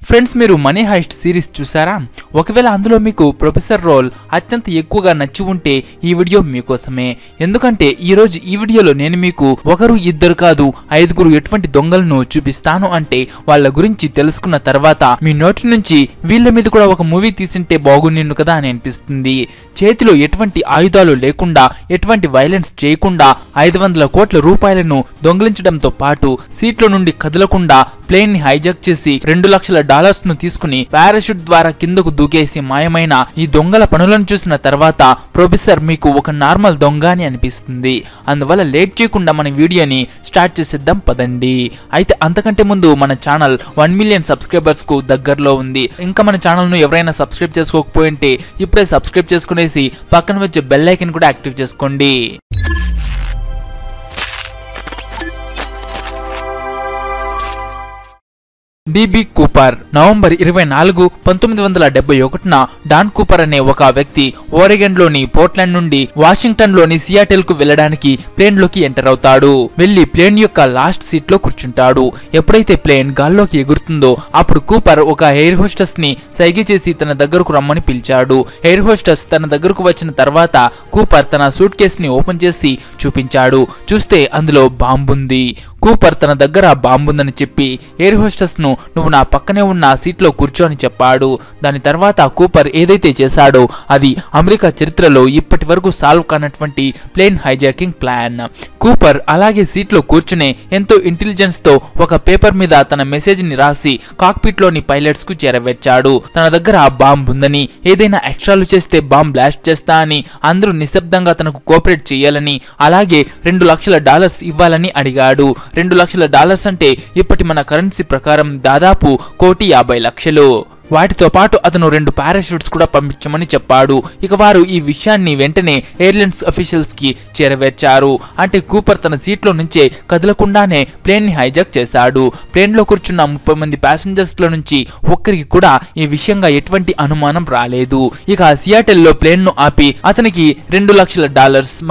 Friends, మీరు money heist series చూసారా? ఒకవేళ అందులో మీకు ప్రొఫెసర్ రోల్ అత్యంత ఎక్కువగా నచ్చి ఉంటే ఈ వీడియో మీకోసమే. ఎందుకంటే ఈరోజు ఈ వీడియోలో నేను మీకు ఒకరు ఇద్దరు కాదు 5గురు ఎటువంటి దొంగలను చూపిస్తాను. అంటే వాళ్ళ గురించి తెలుసుకున్న తర్వాత మీ నోటి నుంచి వీళ్ళ మీద కూడా ఒక మూవీ తీసింటే బాగుండు కదా అని అనిపిస్తుంది. చేతిలో ఎటువంటి ఆయుధాలు లేకుండా, ఎటువంటి వైలెన్స్ చేయకుండా 500 కోట్ల రూపాయలను దొంగిలించడంతో పాటు సీట్లో నుండి కదలకుండా ప్లేన్ ని హైజాక్ చేసి $2 లక్షల ను తీసుకుని పారాషూట్ ద్వారా కిందకు దూకేసి మాయమైన ఈ దొంగల పనులను చూసిన తర్వాత ప్రొఫెసర్ మీకు ఒక నార్మల్ దొంగ అని అనిపిస్తుంది. అందువల్ల లేట్ చేయకుండా మన వీడియోని స్టార్ట్ చేసేద్దాం పదండి. అయితే అంతకంటే ముందు మన ఛానల్ 1 మిలియన్ సబ్స్క్రైబర్స్ కు దగ్గరలో ఉంది. ఇంకా మన ఛానల్ ను ఎవరైనా సబ్స్క్రైబ్ చేసుకోకపోయింటే ఇప్పుడే సబ్స్క్రైబ్ చేసుకునేసి పక్కన వచ్చే బెల్ ఐకాన్ కూడా యాక్టివ్ చేసుకోండి. డిబి కూపర్ నవంబర్ 24, 1971న డాన్ కూపర్ అనే ఒక వ్యక్తి ఓరెగన్లోని పోర్ట్లాండ్ నుండి వాషింగ్టన్లోని సియాటెల్ కు వెళ్లడానికి ప్లేన్ లోకి ఎంటర్ అవుతాడు. వెళ్లి ప్లేన్ యొక్క లాస్ట్ సీట్ లో కూర్చుంటాడు. ఎప్పుడైతే ప్లేన్ గాల్లోకి ఎగురుతుందో అప్పుడు కూపర్ ఒక ఎయిర్ హోస్టెస్ ని సైగ చేసి తన దగ్గరకు రమ్మని పిలిచాడు. ఎయిర్ హోస్టెస్ తన దగ్గరకు వచ్చిన తర్వాత కూపర్ తన సూట్ కేస్ ని ఓపెన్ చేసి చూపించాడు. చూస్తే అందులో బాంబుంది. కూపర్ తన దగ్గర బాంబుందని చెప్పి ఎయిర్ హోస్టెస్ ను నువ్వు నా పక్కనే ఉన్న సీట్ లో కూర్చో అని చెప్పాడు. దాని తర్వాత కూపర్ ఏదైతే చేశాడో అది అమెరికా చరిత్రలో ఇప్పటి వరకు సాల్వ్ కానటువంటి ప్లేన్ హైజాకింగ్ ప్లాన్. కూపర్ అలాగే సీట్ లో కూర్చునే ఎంతో ఇంటెలిజెన్స్ తో ఒక పేపర్ మీద తన మెసేజ్ ని రాసి కాక్పిట్ లోని పైలట్స్ కు చేరవేర్చాడు. తన దగ్గర ఆ బాంబు ఉందని, ఏదైనా ఎక్స్ట్రాలు చేస్తే బాంబ్ బ్లాస్ట్ చేస్తా అని, అందరూ నిశ్శబ్దంగా తనకు కోఆపరేట్ చేయాలని, అలాగే $2 లక్షల ఇవ్వాలని అడిగాడు. $2 లక్షల అంటే ఇప్పటి మన కరెన్సీ ప్రకారం దాదాపు 1,50,00,000. వాటితో పాటు అతను 2 పారాషూట్స్ కూడా పంపించమని చెప్పాడు. ఇక వారు ఈ విషయాన్ని వెంటనే ఎయిర్లైన్స్ అఫీషియల్స్ కి చేరవేర్చారు. అంటే కూపర్ తన సీట్ లో నుంచే కదలకుండానే ప్లేన్ ని హైజాక్ చేశాడు. ప్లేన్ లో కూర్చున్న 30 మంది ప్యాసింజర్స్ లో నుంచి ఒక్కరికి కూడా ఈ విషయంగా ఎటువంటి అనుమానం రాలేదు. ఇక సియాటెల్ లో ప్లేన్ ను ఆపి అతనికి $2 లక్షల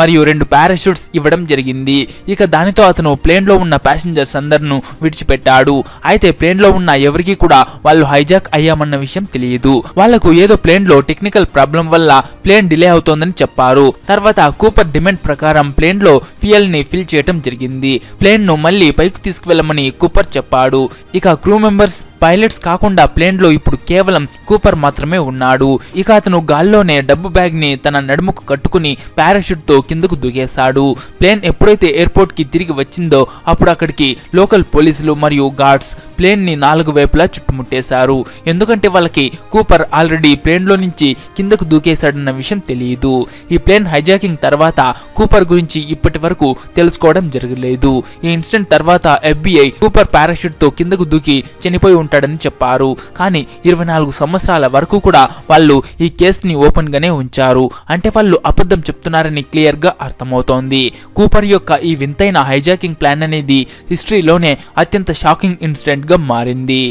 మరియు 2 పారాషూట్స్ ఇవ్వడం జరిగింది. ఇక దానితో అతను ప్లేన్ లో ఉన్న ప్యాసింజర్స్ అందరిను విడిచిపెట్టాడు. అయితే ప్లేన్ లో ఉన్న ఎవరికి కూడా వాళ్ళు హైజాక్ అయ్యామన్న విషయం తెలియదు. వాళ్లకు ఏదో ప్లేన్ లో టెక్నికల్ ప్రాబ్లం వల్ల ప్లేన్ డిలే అవుతోందని చెప్పారు. తర్వాత కూపర్ డిమాండ్ ప్రకారం ప్లేన్ లో ఫ్యూయల్ ని ఫిల్ చేయడం జరిగింది. ప్లేన్ ను మళ్ళీ పైకి తీసుకువెళ్లమని కూపర్ చెప్పాడు. ఇక క్రూ మెంబర్స్, పైలట్స్ కాకుండా ప్లేన్ లో ఇప్పుడు కేవలం కూపర్ మాత్రమే ఉన్నాడు. ఇక అతను గాల్లోనే డబ్బు బ్యాగ్ ని తన నడుముకు కట్టుకుని పారాషూట్ తో కిందకు దూకేశాడు. ప్లేన్ ఎప్పుడైతే ఎయిర్పోర్ట్ కి తిరిగి వచ్చిందో అప్పుడు అక్కడికి లోకల్ పోలీసులు మరియు గార్డ్స్ ప్లేన్ ని 4 వైపులా చుట్టుముట్టేశారు. ఎందుకంటే వాళ్ళకి కూపర్ ఆల్రెడీ ప్లేన్ లో నుంచి కిందకు దూకేశాడన్న విషయం తెలియదు. ఈ ప్లేన్ హైజాకింగ్ తర్వాత కూపర్ గురించి ఇప్పటి వరకు తెలుసుకోవడం జరగలేదు. ఈ ఇన్సిడెంట్ తర్వాత FBI కూపర్ పారాషూట్ తో కిందకు దూకి చనిపోయి ఉంటాడని చెప్పారు. కానీ 24 సంవత్సరాల వరకు కూడా వాళ్ళు ఈ కేసుని ఓపెన్ గానే ఉంచారు. అంటే వాళ్ళు అబద్ధం చెప్తున్నారని క్లియర్ గా అర్థమవుతోంది. కూపర్ యొక్క ఈ వింతైన హైజాకింగ్ ప్లాన్ అనేది హిస్టరీలోనే అత్యంత షాకింగ్ ఇన్సిడెంట్ గా మారింది.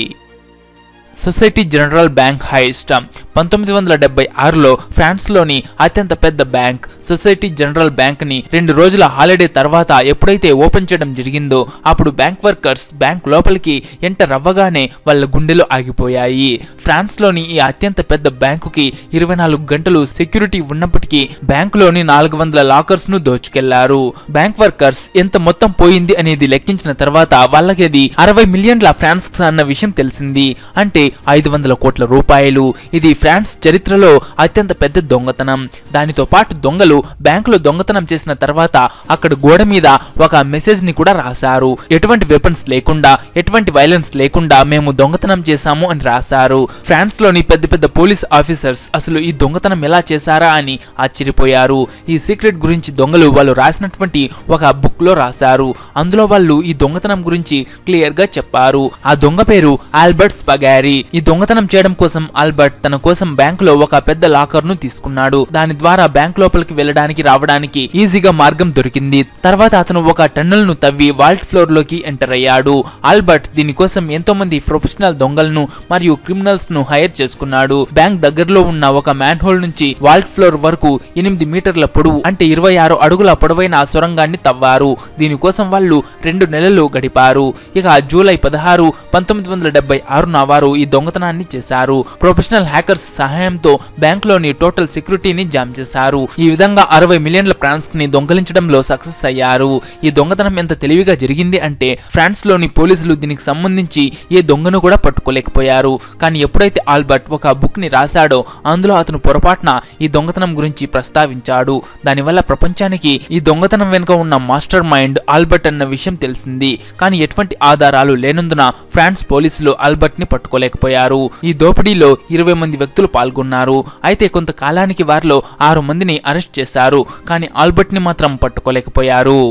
సొసైటీ జనరల్ బ్యాంక్ హైస్ట్ 1976లో ఫ్రాన్స్లోని అత్యంత పెద్ద బ్యాంక్ సొసైటీ జనరల్ బ్యాంక్ ని 2 రోజుల హాలిడే తర్వాత ఎప్పుడైతే ఓపెన్ చేయడం జరిగిందో అప్పుడు బ్యాంక్ వర్కర్స్ బ్యాంక్ లోపలికి ఎంటర్ అవ్వగానే వాళ్ళ గుండెలు ఆగిపోయాయి. ఫ్రాన్స్లోని ఈ అత్యంత పెద్ద బ్యాంకుకి 24 గంటలు సెక్యూరిటీ ఉన్నప్పటికీ బ్యాంకులోని 400 లాకర్స్ ను దోచుకెళ్లారు. బ్యాంక్ వర్కర్స్ ఎంత మొత్తం పోయింది అనేది లెక్కించిన తర్వాత వాళ్ళకి అది 60 మిలియన్ల ఫ్రాన్స్ అన్న విషయం తెలిసింది. అంటే 500 కోట్ల రూపాయలు. ఇది ఫ్రాన్స్ చరిత్రలో అత్యంత పెద్ద దొంగతనం. దానితో పాటు దొంగలు బ్యాంకులో దొంగతనం చేసిన తర్వాత అక్కడ గోడ మీద ఒక మెసేజ్ ని కూడా రాశారు. ఎటువంటి వెపన్స్ లేకుండా, ఎటువంటి వైలెన్స్ లేకుండా మేము దొంగతనం చేశాము అని రాశారు. ఫ్రాన్స్ లోని పెద్ద పెద్ద పోలీస్ ఆఫీసర్స్ అసలు ఈ దొంగతనం ఎలా చేశారా అని ఆశ్చర్యపోయారు. ఈ సీక్రెట్ గురించి దొంగలు వాళ్ళు రాసినటువంటి ఒక బుక్ లో రాశారు. అందులో వాళ్ళు ఈ దొంగతనం గురించి క్లియర్ గా చెప్పారు. ఆ దొంగ పేరు ఆల్బర్ట్ స్పగారీ. ఈ దొంగతనం చేయడం కోసం ఆల్బర్ట్ తన కోసం బ్యాంక్ లో ఒక పెద్ద లాకర్ ను తీసుకున్నాడు. దాని ద్వారా బ్యాంక్ లోపలికి వెళ్ళడానికి రావడానికి ఈజీగా మార్గం దొరికింది. తర్వాత అతను ఒక టన్నెల్ ను తవ్వి వాల్ట్ ఫ్లోర్ లోకి ఎంటర్ అయ్యాడు. ఆల్బర్ట్ దీనికోసం ఎంతో మంది ప్రొఫెషనల్ దొంగలను మరియు క్రిమినల్స్ ను హైర్ చేసుకున్నాడు. బ్యాంక్ దగ్గరలో ఉన్న ఒక మ్యాన్ హోల్ నుంచి వాల్ట్ ఫ్లోర్ వరకు 8 మీటర్ల పొడవు అంటే 26 అడుగుల పొడవైన సొరంగాన్ని తవ్వారు. దీనికోసం వాళ్ళు 2 నెలలు గడిపారు. ఇక జూలై 16, 1976న వారు ఈ దొంగతనాన్ని చేశారు. ప్రొఫెషనల్ హ్యాకర్స్ సహాయంతో బ్యాంకులోని టోటల్ సెక్యూరిటీని జామ్ చేశారు. ఈ విధంగా 60 మిలియన్ల ప్రాన్స్ ని దొంగలించడంలో సక్సెస్ అయ్యారు. ఈ దొంగతనం ఎంత తెలివిగా జరిగింది అంటే ఫ్రాన్స్ లోని పోలీసులు దీనికి సంబంధించి ఏ దొంగను కూడా పట్టుకోలేకపోయారు. కానీ ఎప్పుడైతే ఆల్బర్ట్ ఒక బుక్ ని రాశాడో అందులో అతను పొరపాటున ఈ దొంగతనం గురించి ప్రస్తావించాడు. దానివల్ల ప్రపంచానికి ఈ దొంగతనం వెనుక ఉన్న మాస్టర్ మైండ్ ఆల్బర్ట్ అన్న విషయం తెలిసింది. కానీ ఎటువంటి ఆధారాలు లేనందున ఫ్రాన్స్ పోలీసులు ఆల్బర్ట్ ని పట్టుకోలేకపోయారు. ఈ దోపిడీలో 20 మంది వ్యక్తులు పాల్గొన్నారు. అయితే కొంతకాలానికి వారిలో 6 మందిని అరెస్ట్ చేశారు. కానీ ఆల్బర్ట్ ని మాత్రం పట్టుకోలేకపోయారు.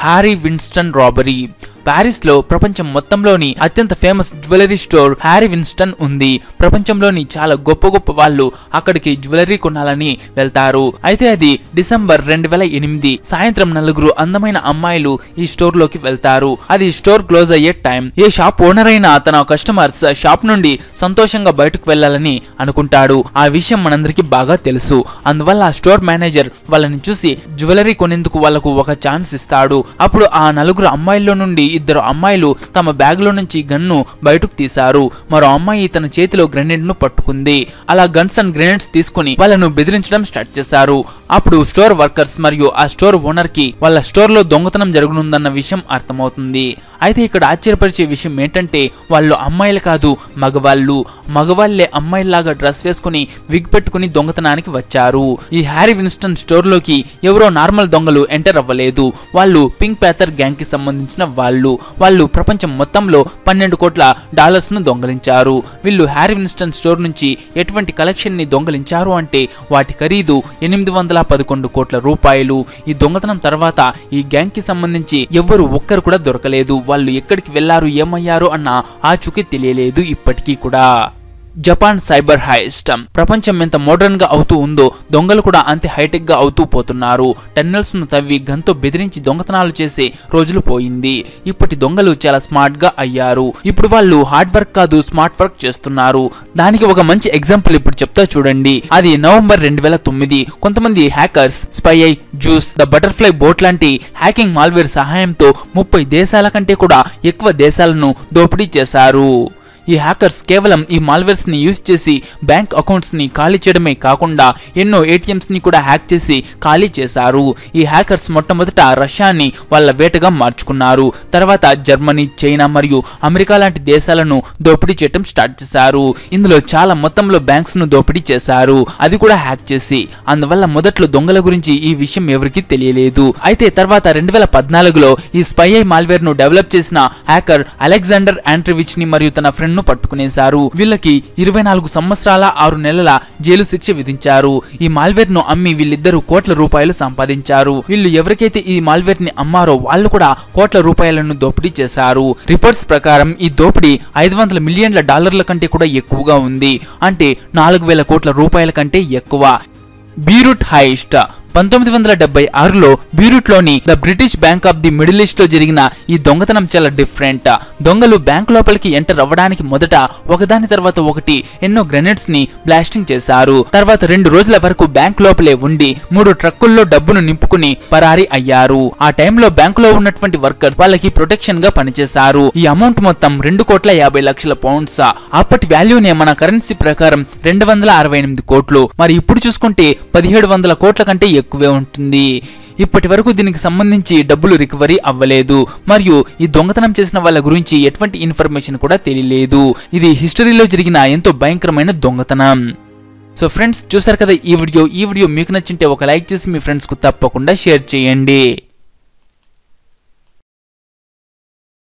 Harry Winston robbery. ప్యారిస్ లో ప్రపంచం మొత్తంలోని అత్యంత famous jewellery store Harry Winston ఉంది. ప్రపంచంలోని చాలా గొప్ప గొప్ప వాళ్ళు అక్కడికి జ్యువెలరీ కొనాలని వెళ్తారు. అయితే అది డిసెంబర్ 2008 సాయంత్రం 4 అందమైన అమ్మాయిలు ఈ స్టోర్ లోకి వెళ్తారు. అది స్టోర్ క్లోజ్ అయ్యే టైం. ఏ షాప్ ఓనర్ అయినా తన కస్టమర్స్ షాప్ నుండి సంతోషంగా బయటకు వెళ్లాలని అనుకుంటాడు. ఆ విషయం మనందరికీ బాగా తెలుసు. అందువల్ల ఆ స్టోర్ మేనేజర్ వాళ్ళని చూసి జ్యువెలరీ కొనేందుకు వాళ్ళకు ఒక ఛాన్స్ ఇస్తాడు. అప్పుడు ఆ 4 అమ్మాయిల్లో నుండి 2 అమ్మాయిలు తమ బ్యాగ్ లో నుంచి గన్ను బయటకు తీశారు. మరో అమ్మాయి తన చేతిలో గ్రెనేడ్ ను పట్టుకుంది. అలా గన్స్ అండ్ గ్రెనేడ్స్ తీసుకుని వాళ్ళను బెదిరించడం స్టార్ట్ చేశారు. అప్పుడు స్టోర్ వర్కర్స్ మరియు ఆ స్టోర్ ఓనర్ కి వాళ్ళ స్టోర్ లో దొంగతనం జరగనుందన్న విషయం అర్థమవుతుంది. అయితే ఇక్కడ ఆశ్చర్యపరిచే విషయం ఏంటంటే వాళ్ళు అమ్మాయిలు కాదు, మగవాళ్ళు. మగవాళ్లే అమ్మాయిలాగా డ్రెస్ వేసుకుని విగ్ పెట్టుకుని దొంగతనానికి వచ్చారు. ఈ హ్యారీ విన్స్టన్ స్టోర్ లోకి ఎవరో నార్మల్ దొంగలు ఎంటర్ అవ్వలేదు. వాళ్ళు పింక్ ప్యాథర్ గ్యాంగ్ కి సంబంధించిన వాళ్ళు ప్రపంచం మొత్తంలో $12 కోట్ల ను దొంగలించారు. వీళ్ళు హ్యారీ విన్స్టన్ స్టోర్ నుంచి ఎటువంటి కలెక్షన్ ని దొంగలించారు అంటే వాటి ఖరీదు 811 కోట్ల రూపాయలు. ఈ దొంగతనం తర్వాత ఈ గ్యాంగ్ కి సంబంధించి ఎవ్వరు ఒక్కరు కూడా దొరకలేదు. వాళ్ళు ఎక్కడికి వెళ్లారు, ఏమయ్యారు అన్న ఆచూకీ తెలియలేదు ఇప్పటికీ కూడా. Japan cyber heist. ప్రపంచం ఎంత మోడర్న్ గా అవుతూ ఉందో దొంగలు కూడా అంతే హైటెక్ గా అవుతూ పోతున్నారు. టన్నెల్స్ ను తవ్వి గన్తో బెదిరించి దొంగతనాలు చేసే రోజులు పోయింది. ఇప్పటి దొంగలు చాలా స్మార్ట్ గా అయ్యారు. ఇప్పుడు వాళ్ళు హార్డ్ వర్క్ కాదు, స్మార్ట్ వర్క్ చేస్తున్నారు. దానికి ఒక మంచి ఎగ్జాంపుల్ ఇప్పుడు చెప్తా చూడండి. అది నవంబర్ 2009 కొంతమంది hackers SpyEye, Zeus, the butterfly bot లాంటి హ్యాకింగ్ మాల్వేర్ సహాయంతో 30 దేశాల కంటే కూడా ఎక్కువ దేశాలను దోపిడీ చేశారు. ఈ హ్యాకర్స్ కేవలం ఈ మాల్వేర్స్ ని యూజ్ చేసి బ్యాంక్ అకౌంట్స్ ని ఖాళీ చేయడమే కాకుండా ఎన్నో ఏటీఎంస్ ని కూడా హ్యాక్ చేసి ఖాళీ చేశారు. ఈ హ్యాకర్స్ మొట్టమొదట రష్యాని వాళ్ళ వేటగా మార్చుకున్నారు. తర్వాత జర్మనీ, చైనా మరియు అమెరికా లాంటి దేశాలను దోపిడీ చేయడం స్టార్ట్ చేశారు. ఇందులో చాలా మొత్తంలో బ్యాంక్స్ ను దోపిడీ చేశారు, అది కూడా హ్యాక్ చేసి. అందువల్ల మొదట్లో దొంగల గురించి ఈ విషయం ఎవరికీ తెలియలేదు. అయితే తర్వాత 2014లో ఈ స్పైఐ మాల్వేర్ ను డెవలప్ చేసిన హ్యాకర్ అలెగ్జాండర్ ఆండ్రివిచ్ ని మరియు తన ఫ్రెండ్ ను పట్టుకునేశారు. వీళ్ళకి 24 సంవత్సరాల 6 నెలల జైలు శిక్ష విధించారు. ఈ మాల్వేర్ ను అమ్మి వీళ్ళిద్దరూ కోట్ల రూపాయలు సంపాదించారు. వీళ్ళు ఎవరికైతే ఈ మాల్వేర్ ని అమ్మారో వాళ్ళు కూడా కోట్ల రూపాయలను దోపిడీ చేశారు. రిపోర్ట్స్ ప్రకారం ఈ దోపిడీ $500 మిలియన్ల కంటే కూడా ఎక్కువగా ఉంది. అంటే 4000 కోట్ల రూపాయల కంటే ఎక్కువ. Beirut heist. 1976లో బీరూట్ లోని the British bank of the Middle East లో జరిగిన ఈ దొంగతనం చాలా డిఫరెంట్. దొంగలు బ్యాంక్ లోపలికి ఎంటర్ అవ్వడానికి మొదట ఒకదాని తర్వాత ఒకటి ఎన్నో గ్రెనేడ్స్ ని బ్లాస్టింగ్ చేశారు. తర్వాత 2 రోజుల వరకు బ్యాంక్ లోపలే ఉండి 3 ట్రక్కుల్లో డబ్బును నింపుకుని పరారీ అయ్యారు. ఆ టైంలో బ్యాంక్ లో ఉన్నటువంటి వర్కర్స్ వాళ్ళకి ప్రొటెక్షన్ గా పనిచేశారు. ఈ అమౌంట్ మొత్తం 2,50,00,000 పౌండ్స్. అప్పటి వాల్యూనే మన కరెన్సీ ప్రకారం 268 కోట్లు. మరి ఇప్పుడు చూసుకుంటే 1700 కోట్ల కంటే ఎక్కువే ఉంటుంది. ఇప్పటి వరకు దీనికి సంబంధించి డబ్బులు రికవరీ అవ్వలేదు మరియు ఈ దొంగతనం చేసిన వాళ్ళ గురించి ఎటువంటి ఇన్ఫర్మేషన్ కూడా తెలియలేదు. ఇది హిస్టరీలో జరిగిన ఎంతో భయంకరమైన దొంగతనం. సో ఫ్రెండ్స్, చూసారు కదా ఈ వీడియో మీకు నచ్చింటే ఒక లైక్ చేసి మీ ఫ్రెండ్స్ కు తప్పకుండా షేర్ చేయండి.